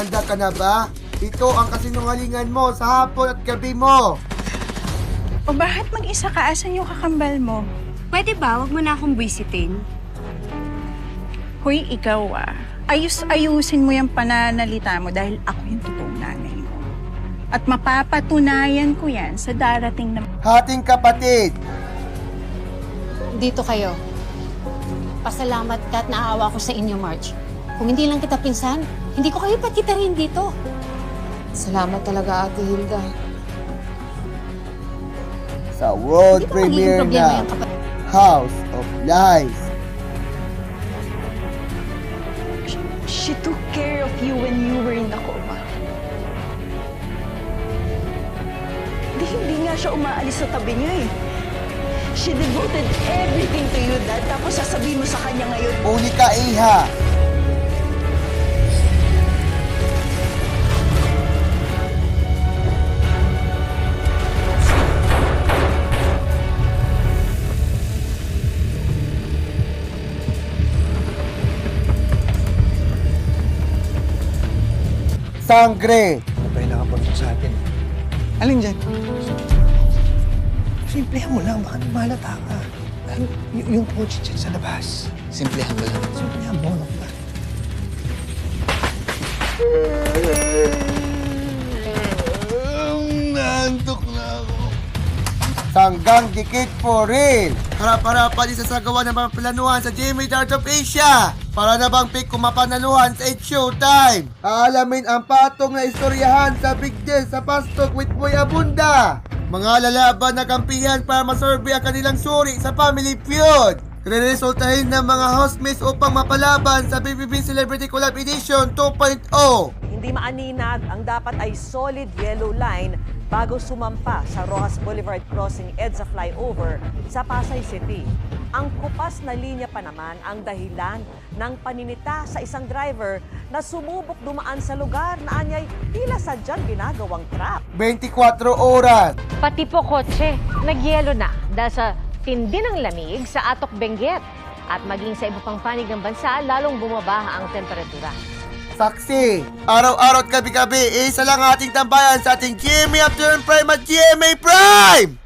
Handa ka na ba? Ito ang kasinungalingan mo sa hapon at gabi mo. O bakit mag-isa ka? Asan yung kakambal mo? Pwede ba? Huwag mo na akong buwisitin. Hoy, ikaw ayusin mo yung pananalita mo dahil ako yung totoong nanay mo. At mapapatunayan ko yan sa darating na... Hating kapatid. Dito kayo. Pasalamat ka at naawa ko sa inyo, Marge. Kung hindi lang kita pinsan, hindi ko kayo pakita rin dito. Salamat talaga, Ate Hilda. Sa world Hindi ba magiging premiere problema na yung kapatid? House of Lies. She took care of you when you were in the coma. Hindi nga siya umaalis sa tabi niyo eh. She devoted everything to you, Dad. Tapos sasabihin mo sa kanya ngayon, Uli ka, Iha. Sangre. Ano ba yung nakapagpag sa atin? Alin dyan? Simplehan mo lang, baka malata ka. Yung coach dyan sa labas. Simplehan mo lang. Simplehan mo lang ba? Naantok na ako. Sanggang dikit for real. Harap-harapan din sa sagawa ng mga planuhan sa GMA Darts of Asia. Para na bang pick kumapanaluhan sa 8 Showtime. Aalamin ang patong na istoryahan sa Big Deal sa Pastok with Boy Abunda. Mga lalaban na kampihan para masorbe ang kanilang suri sa Family Feud. Re-resultahin ng mga hostmates upang mapalaban sa BBB Celebrity Collab Edition 2.0. Hindi maaninag, ang dapat ay solid yellow line bago sumampa sa Rojas Boulevard Crossing EDSA flyover sa Pasay City. Ang kupas na linya pa naman ang dahilan ng paninita sa isang driver na sumubok dumaan sa lugar na anyay tila sadyang ginagawang trap. 24 oras. Pati po kotse, nagyelo na dahil sa tindi ng lamig sa Atok Benguet at maging sa iba pang panig ng bansa, lalong bumaba ang temperatura. Saksi, araw-araw at gabi-gabi, isa lang ating tambayan sa ating GMA Afternoon Prime at GMA Prime!